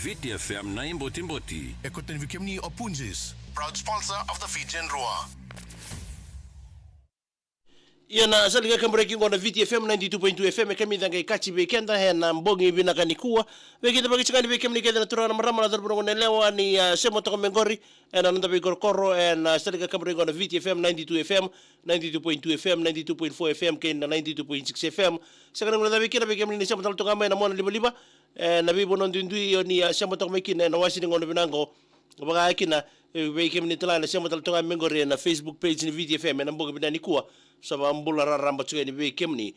VTFM na Botiboti. Ekoten vikemni o Punjas, proud sponsor of the Fijian Roar. Yana saliga breaking on the VTFM 92.2 FM kami danga ikachi bekenda hena mbongi binaka nikua wekita bakichikani bekemni keda na turana marama na darbungo nelewa ni semo toko mengori ena nanda bekoro and saliga breaking on the VTFM 92 FM 92.2 FM 92.4 FM kena 92.6 FM sekana ngona bekira bekemni ni semo toko ngama na mona liba na bibo nondindui ni semo toko mekina na wasini ngono binango baga kina bekemni tala na semo toko mengori na Facebook page ni VTFM na mbongi binani nikua saba mbula raramba tsugani be kemni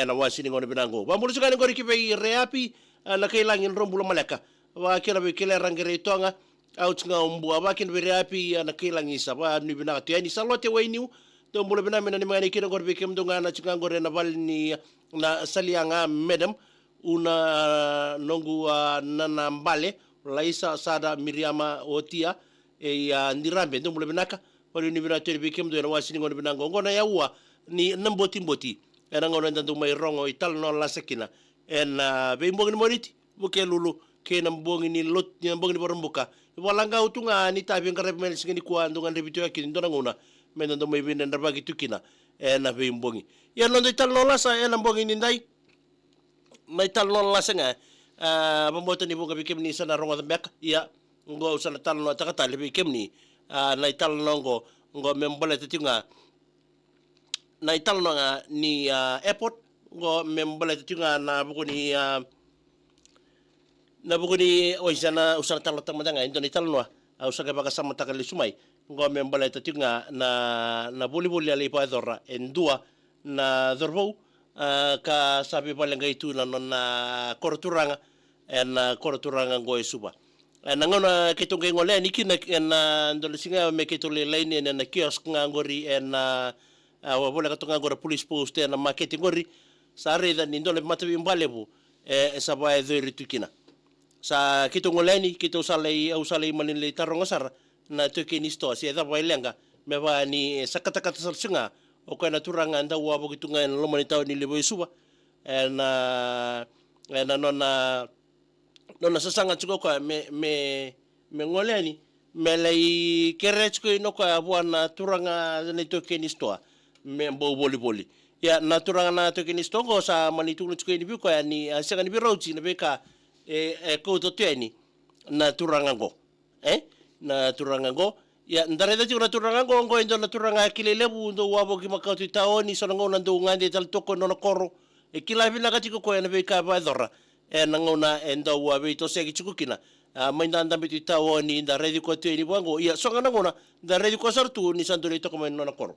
na wasini ngone binango bambulu tsugani ngori kibe reapi na kailangin rombula malaka wa kila be kila rangere tonga au tsinga umbu abakin be reapi na kailangi saba ni binaka tiani salote wainiu to mbula binami na nimani kina ngori be kemdonga na tsinga ngori na balni na salianga madam una nongu nana mbale laisa sada miriama otia ndirambe ndo mbula binaka wali ni binaka be kemdo na wasini ngone binango ngona yaua ni Botiboti ena ngona ndandu mai rongo talanoa lasa kina ena be mbongi ni moriti buke lulu ke na mbongi ni lot ni mbongi ni borombuka walanga utunga ni tavi ngarabe mel singeni kwa ndunga ndebito yakini ndona ngona menda ndo mai bine ndabagi tukina ena be mbongi ya ndo talanoa lasa ena mbongi ni ndai mai talanoa lasa nga bambota ni bunga bikem ni sana rongo dambeka ya ngo usana talanoa takata le bikem ni na talanoa ngo membola tetinga na italo nga ni airport go membala tunga na bukuni oisana usana talo tamadanga ndo ni talo usaka baka sama takali sumai go membala tunga na boli ali pa dora endua na dorbo ka sabi palenga itu na korturanga korturanga go suba na ngona ketonge ngole ni kina na ndo singa me ketole line na kiosk ngori wala katonga ngora police post na marketing ngori sa reda ni ndole matabi mbalebu sabae dheri tukina sa kito ngoleni kito usalei manile taronga sar na tukini sto si da bailenga meba ni sakatakata salsunga o kana turanga nda wa bokitunga en lo manita ni lebo suba na nona sasanga tsuko kwa me ngoleni melei kerechko inoka bwana turanga ni tukini sto membo boli ya naturanga na to kini stongo sa manitu tsuko ni biko ya ni sanga ni biroji na beka ko to teni naturanga go naturanga go ya ndare da tuna turanga go ndo naturanga kilelebu ndo wabo kimakauti taoni sonango na ndo ngande tal toko no koro kila vila katiko ko na beka ba dora nangona endo wabe to segi tsukukina mainda ndambi taoni ndare di ko teni bango ya songa ngona ndare di ko sartu ni sandole to ko no koro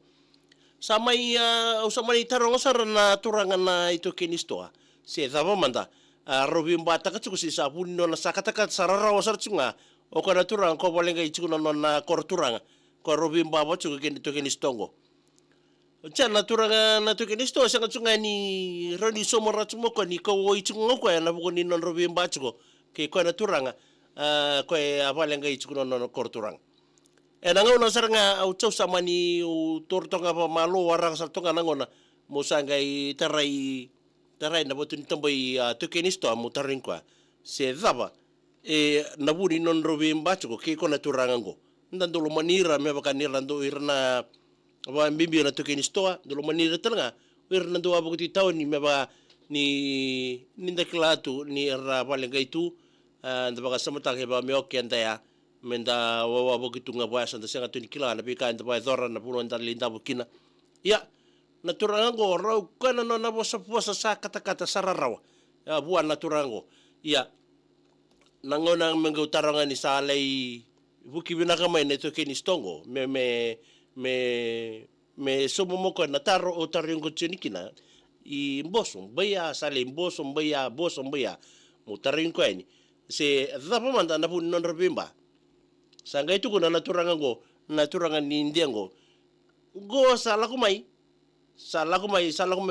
samai usamani taronga sar na turanga na ito kinistoa se dava manda robimba takatsuku si sabuni no na sakataka sarara wasar tsunga o kana turanga ko bolenga ichuna no na korturanga ko robimba bochu ke to kinistongo chana turanga na to kinistoa sanga tsunga ni roni somora tsumoko ni ko ichunga ko na bukoni no robimba tsuko ke ko na turanga ko abalenga ichuna no korturanga nangona saranga au tsau samani u tortonga pa malo warang sartonga nangona musanga i tarai na botun tambai tukenisto mutarin kwa se dava nabuni non robimba chuko ke kona turangango ndando lo manira me baka nirando irna ba mbimbi na tukenisto do lo manira tanga irna do abuti tawni me ba ni nindaklatu ni ra balenga itu ndabaka samata ke ba me okenda ya menda wawa bokitunga basa nda senga tuni kila na bika nda bai dora na pulo nda linda bukina ya naturango rau kana no na bosa sa kata sararawa ya buan naturango ya nangona menga utaranga ni salai buki binaka mai neto keni stongo me somo moko na taro o taringo tsenikina i mboso baya sale mboso baya mutaringo ni se dapa manda na pun non robimba sanga itu kuna naturanga ni indiango go salaku mai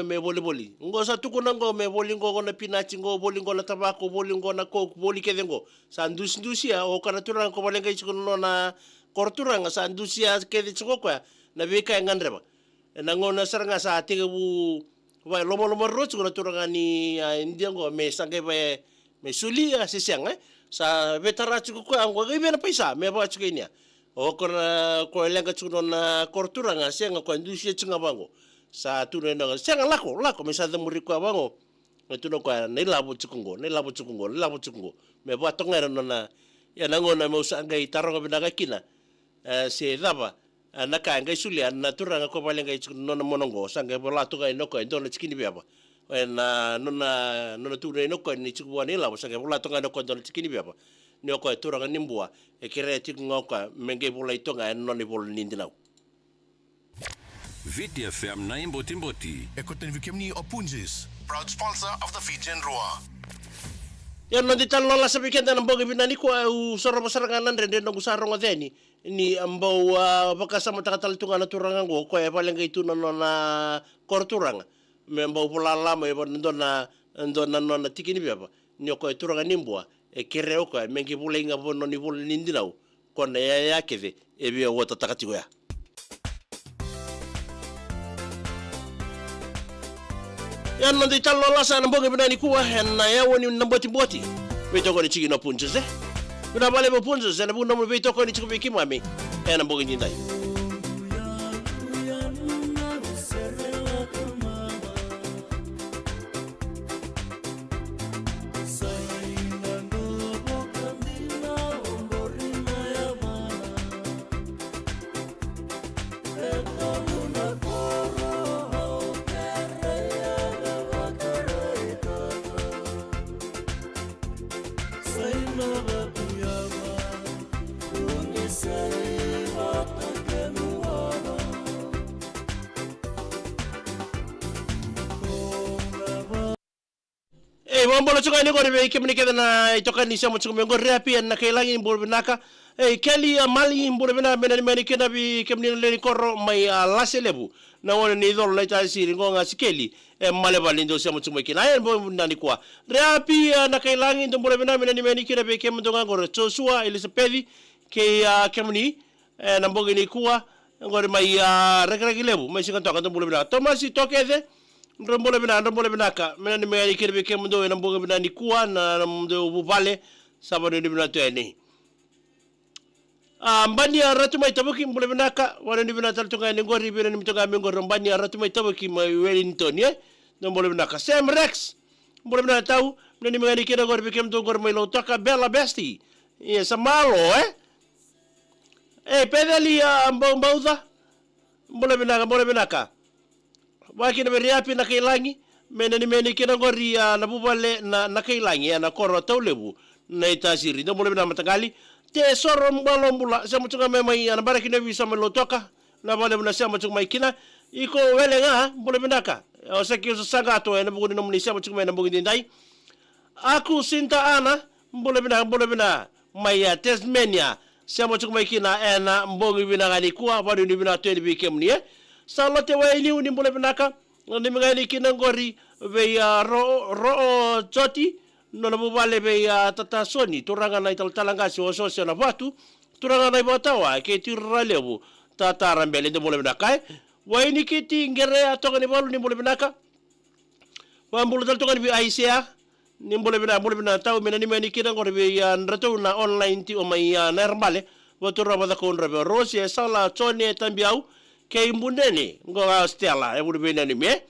me boli ngo sa tukuna ngo me boli ngo na pinachi ngo boli ngo na tabako boli ngo na coke boli kedengo sandusia o kana turanga ko balenga ichikuno na korturanga sandusia kede chiko kwa na beka ngandreba na ngo na saranga sa tebu wa lomo rocho na turanga ni indiango me sanga me sulia sisiang sa vetarati ko ang ibe na paisa me ba tsuke nia o ko lenga tsuno na korturanga senga ko ndusia tsunga bango sa tune na senga lako me sa muri ko bango me tuno ko nei labu tsukungo me ba tonga na ya nangona mo sa ngai taronga binaga kina se dava naka ngai sulia na turanga ko balenga tsuno na monongo sa ngai bola to kai no ko ndona tskini biaba na nona ture no ko ni tsuwa ni labu sa ngai bola to ngai no ko ndona tskini biaba ni ko turanga nimbua e kere tiku ngoka menge bola itonga no ni bola nindinau Viti FM na Botiboti. Ekoten vikemni o Punjas, proud sponsor of the Fijian Roa. Yan no ditalo la sa weekend na mbogi binani ko u soro masarangan rende no gusaro ngadeni ni ambau bakasama takatalitunga na turanga go ko e palenga itu no na korturanga me ambau pola lama e ndona no tikini biaba ni ko turanga nimbua e kereo ko mengi bulenga bono ni bol nindinau ko na ya keve e bi wota takatigo ya yan no ditalo la sa mbogi binani kuwa na ya woni na Botiboti beto ko ni chigi no Punjas kuna bale mo Punjas na buno mo beto ko ni chigi bikimami na mbogi ndai Mambola tsuka ni gore be kemni kedana itoka ni samo tsuka mengo reapi na kailangi mbol binaka keli mali mbol bina mena meni kena bi kemni le korro mai lase lebu na wona ni dol la ta siri ngonga sikeli male balindo samo tsuka kina en bo ndani kwa reapi na kailangi mbol bina meni kena be kemni ndonga gore Joshua Elizabeth ke kemni na mbogi nikua gore mai regregi lebu mai singa toka mbol bina Tomasi tokeze Ndombole binaka mena ni meni kirbe kemdo na mboga bina nikua na mdo bubale sabano ni bina tene mbani aratu mai tabuki mbole binaka wana ni bina taltunga ni ngori bina ni mtonga mengoro mbani aratu mai tabuki mai Wellington ye ndombole binaka Sam Rex mbole bina tau mena ni meni kira gor kemdo gor mai lotaka bella besti ye samalo pedali mbauda mbole binaka Wakina beriapi na kailangi mena ni meni kina gori na bubale na kailangi na koro taulebu na itasiri ndo mole na matagali te soro mbalo mbula sa mutunga mai na baraki na bisa melotoka na bale na sa mutunga mai kina iko welenga mole binaka o saki so sagato na buguni no munisa mutunga na buguni ndai aku sinta ana mole bina mai Tasmania sa mutunga mai kina na mbogi bina gani kuwa bali ni bina teni bikemni Salote wa ili uni mbole binaka ni mngani kina ngori be ro choti no na bubale be tata soni turanga na talangasi o sosio na watu turanga na ibatawa ke tiralebu tata rambele de mbole binaka wa ini kiti ngere atoka ni balu ni mbole binaka wa mbole taltoka ni aisea ni mbole bina tau mena ni meni kina ngori be nrato na online ti o mai normale watura bada ko nrabe rosi sala choni tambiau ke imbuneni ngo stella e bulu benani me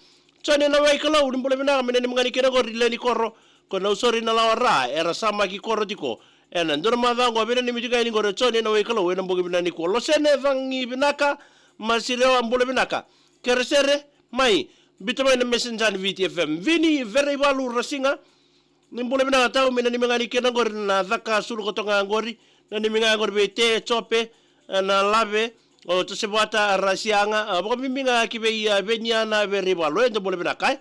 chone na vakalaqau ni mbole bina mena ni mngani kena ko rileni korro ko na usori na lawara era sama ki korro diko ena ndor ma vango bena ni mitiga ni ngore chone na vakalaqau na mbogi bina ni ko lo sene vangi binaka masire mbole binaka keresere mai bitama na messenger ni VTFM vini very balu rasinga ni mbole bina tau mena ni mngani kena ngore na dhaka sulu ko tonga ngori na ni mngani ngore bete chope na lave o to sebata rasianga bo miminga ki be benyana be ribalo endo bole binakai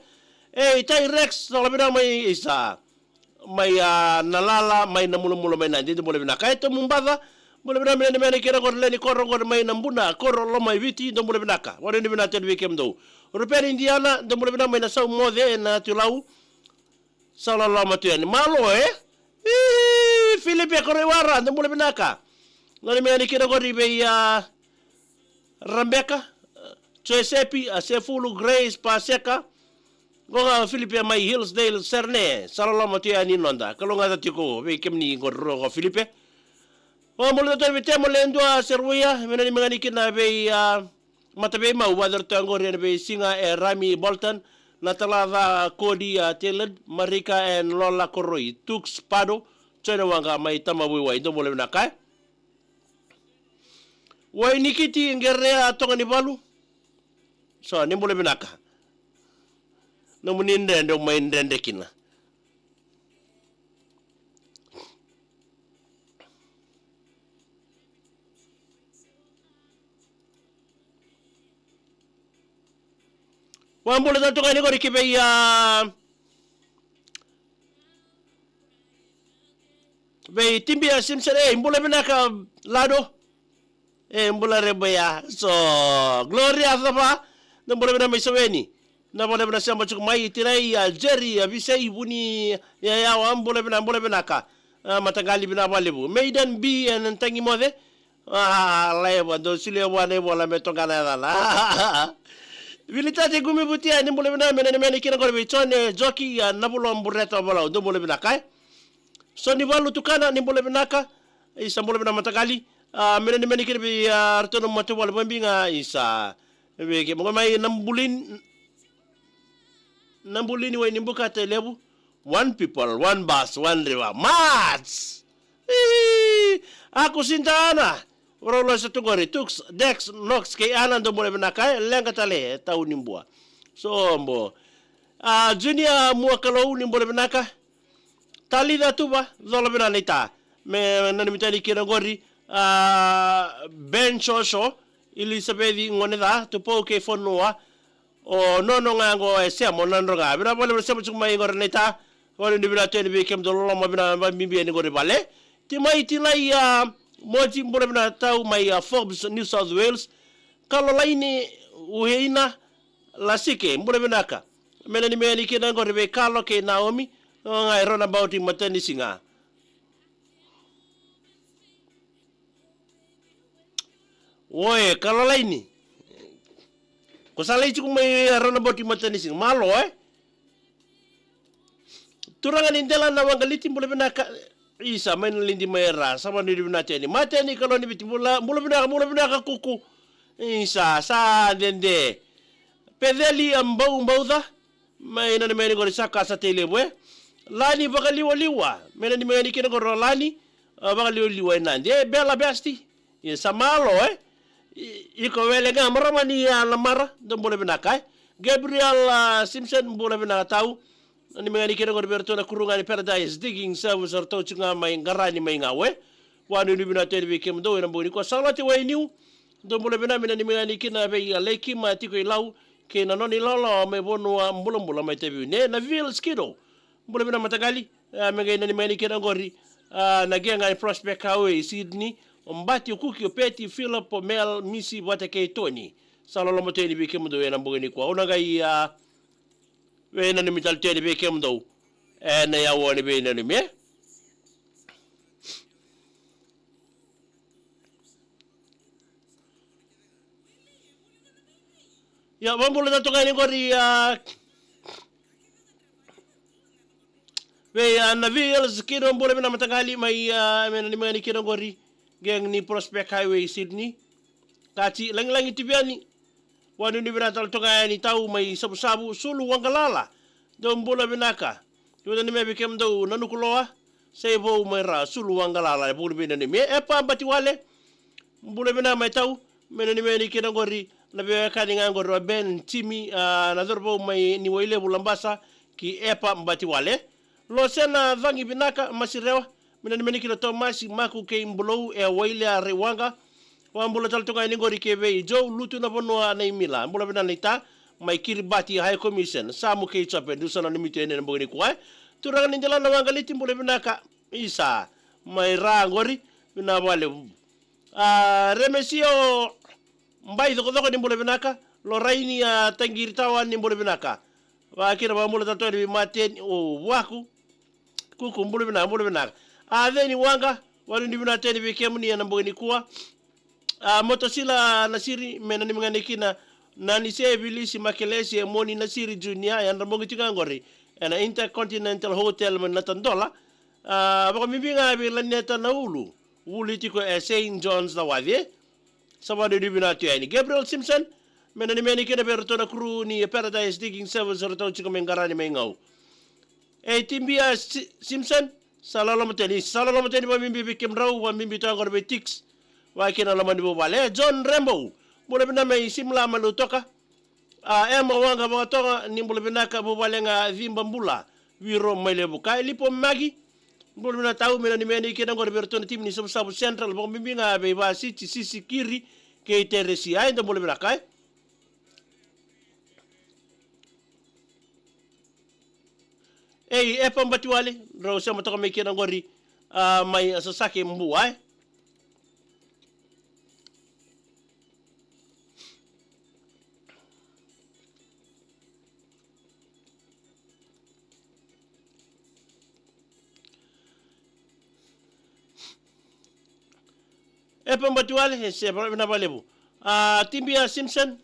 tai Rex to bina mai isa mai nalala mai namulu mai nandi bole binakai to mumbada bole bina mena kira gor leni korro gor mai nambuna korro lo mai viti do bole binaka wore ni bina tel weekend do rupen indiana do bole bina mai na sau mode na tulau sallallahu matuani malo Filipe korewara do bole binaka ngani mena kira gor be Rebecca, Giuseppe, Sefulu, Grace, Paseka, Gonga Filipe mai Hillsdale Serne salala tia ni nonda kalonga tatiko ve kemni ngorro Filipe o mo le tavi temo le ndua serwia menani mangani kina ve matabe mau wadar tangori ve singa e Rami Bolton natalava Kodi Teled Marika and Lola Koroi Tux Pado chena wanga mai tamawi wa ndo mo le nakai wai nikiti ngerea tonga ni balu so ni mo le naka no muninde ndo maindende kina wambole tanto kani ko rikibe ya be timbia simsere mbole benaka lado mbole rebaya so gloria zaba mbole bena misoweni na bole bena samba chuk mai tirai ya Jerry ya visei buni ya wambole bena ka matagali bena balebu meidan bi en tangi mode laiwa do sile wane bola metongana la Vilitati gumi butia ni mbole bena meni kina ko bichone joki ya nabulo mbureta bola do mbole bena kai so ni walu tukana ni mbole bena ka isa mbole bena matagali meni kina bi artono mate wala bambinga isa ke mo mai nambulini wa nimbuka telebu one people one bus one river mats aku sintana Rolo sa tugori tux dex nox ke anando mo na kay lenga tale tau nimbua so mbo junior vakalaqau nimbo na ka tali da tuba zolo bina nita me nanimita kina gori ben shosho Elizabeth ngoneda tupo ke fonua o nono ngango semo nanroga bina bole semo chuma ingor nita wala ni bina tene be kem dolo ma bina mimbi ni gori bale timai tilai moji mbole bina tau mai Forbes New South Wales kalo laini uheina lasike mbole bina ka mena ni meni kina ngori be kalo ke Naomi ngai rona about matani singa oe kalo laini Kusala ichu mai rona about matani singa malo turangan indela na wangaliti mbole bina ka isa main lindi mera sama ni bina teni mateni kalau ni bitibula mula bina ka kuku isa sa dende pedeli ambau da mai na meni gori saka sa telebwe lani bakali waliwa meni meni kina goro lani bakali waliwa nande bela besti ya samalo iko wele ga maramani la mara do mula bina kai Gabriel Simpson mula bina tau ni mengani kira ko berto na kurungan paradise digging service or to chunga mai ngarani mai ngawe wanu ni bina tele kem do na boni ko salati wai niu do mula bina ni mengani kina be ya leki ma ti ko lau ke na noni lolo me bonu mbula mai tebi ne na vil skido mula bina matagali mengai ni mengani kina gori na genga prospect hawe Sydney ombati kuki peti Philip Mel misi wata ke Tony salolo mo tele kem do na boni ko ona gai wena ni mital tele be kem do na ya woni be na ni me ya bambula na tokani gori we na vils kiro mbole na matagali mai mena ni mani kiro gori geng ni Prospect Highway Sydney kati lang tibiani wanu ni bina tal tonga ni tau mai sabu sulu wangalala do mbola binaka tuda ni mebe kem do nanukuloa sebo mera sulu wangalala bulu bina ni me epa bati wale mbola bina mai tau mena ni meni kina gori na be kani ngangor ben timi na dorbo mai ni waile bulambasa ki epa mbati wale lo sena vangi binaka masirewa mena ni meni kina Thomas maku ke mbolo e waile arewanga wambula tal tonga ni gori kebe jo lutu na bono na imila mbula bina nita mai kiribati high commission samu ke chape dusana ni mitene na bogni kwa turang ni jala na wangaliti mbula bina ka isa mai rangori bina wale remesio mbai doko ni mbula bina ka lo raini tangiri tawan ni mbula bina ka wa kira ba mbula tal tonga maten o waku kuku mbula bina adeni wanga wali ni bina tene be kemni na bogni kwa motosila nasiri mena ni mngani kina na ni se bilisi makelesi e moni na siri junior ya ndambo ngori ena Intercontinental Hotel man natandola baka mibinga bi laneta na ulu tiko e St. John's na wadie sabado dibina tuyani Gabriel Simpson mena ni meni kena berto na crew ni Paradise Digging Service roto chiko mengarani mengau e timbia Simpson salalo mteni ba mimbi bikim raw ba mimbi tangor betix wa kina lamani bo bale John Rembo mula bina may simla malutoka emo wanga mga tonga ni mula bina ka bubale nga vimba mbula wiro maile buka lipo magi mula bina tau mina ni meni kina ngor berto na tim ni sabu central bong mimbi nga be ba sisi kiri ke teresi ay ndo mula bina kai epa mbatiwale ro sa matoka may kina ngori may sasaki mbuwa epa mbatiwale se na balebu timbia Simpson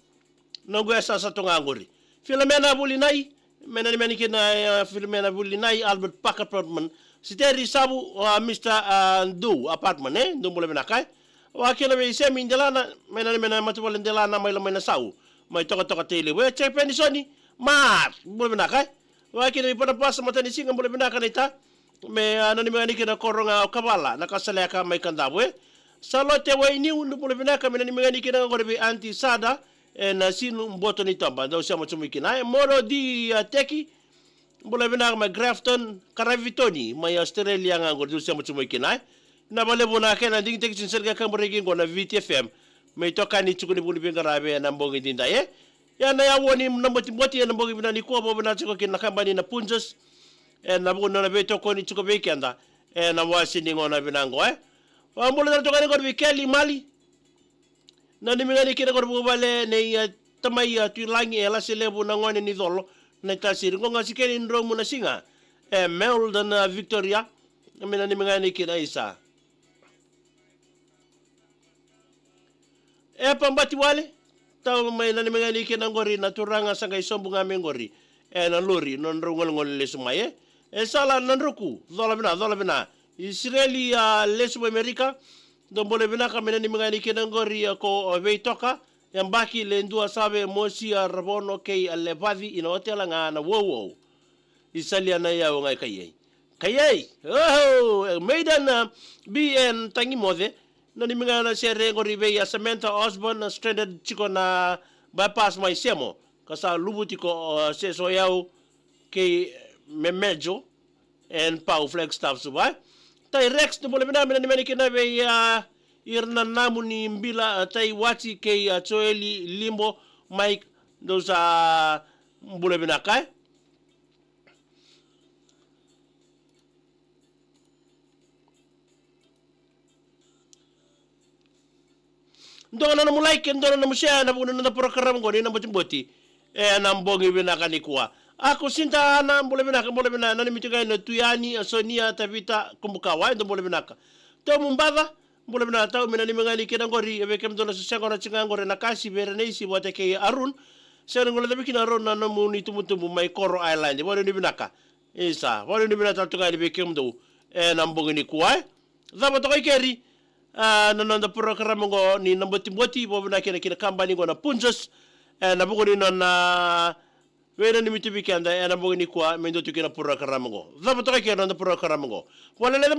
nongo esa sa tonga ngori Filomena bulinai mena ni meni kina Filomena bulinai Albert Park apartment siteri sabu Mr. Do apartment do mula bena kai wa kina be se min delana mena matuwale delana mai lamai na sau mai toka tele we check pendisoni mar mula bena kai wa kina ni pada pas matani singa mula bena kanita me anani meni kina koronga kabala nakasaleka mai kandabwe salote wa iniu mula bena ka mena ni meni kina ngorbe anti sada na sinu mboto ni tamba ndo siamo tumikina moro di teki mbola bina ma Grafton Karavitoni ma Australia ngangor ndo siamo tumikina na bale bona kena ding teki sinserga kamboregi ngona VTFM me toka ni chukuni buli bingarabe na mbongi dinda ya na ya woni na mboti na mbongi bina ni ko bo bina chuko kina kambani na Punjas na bona na beto ko ni chuko bekenda na wasi ni ngona bina ngo wa mbola toka ni ngor Kelly Mali na ni mingani kina korbo bale ne tamai tulangi ela selebu na ngone ni dolo na tasir ngonga sikeni ndro mu na singa Melden Victoria mina ni mingani kina isa pambati wale taw mai na ni mingani kina ngori na turanga sanga isombu ngame ngori na lori non ngol le sumaye sala nanruku dola bina Israeli lesu America dombole bina kamena ni mingani kina ngori ko veitoka yambaki le ndua sabe mosi rabono kei alevadi ina hotela ngana wowo isalia na ya ngai kayei maidan BN tangi mode na ni mingana sere ngori be ya Samantha Osborne stranded chiko na bypass mai semo kasa lubuti ko seso yao kei memejo and pau flex staff subai tai Rex no bole bina ni meni kina be ya irna namu ni mbila tai wati ke choeli limbo Mike dosa bole bina kai ndona na mulike ndona na mushare na buna na parokaramu ngoni na Botiboti na mbongi bina nikua ako sinta na bole bina na mitiga na tuyani Sonia Tavita kumbukawa ndo bole bina ka to mumbava bole bina ta mina ni mangani kina ngori ebe kem dona sengora chinga ngore na kasi bere nei si bote ke Arun sere ngole de bikina Arun na mu ni tumutumu mai Koro Island bole ni bina ka isa bole ni bina ta tuga ebe kem do na mbongi nikua zaba to keri na nanda parokaramu ngo ni na Botiboti bo bina kina kambani ngo na Punjas na bugo ni na wena ni mitibikanda na mbongi nikua mendo tukina parokaramu ngo zaba to keri na parokaramu ngo wala le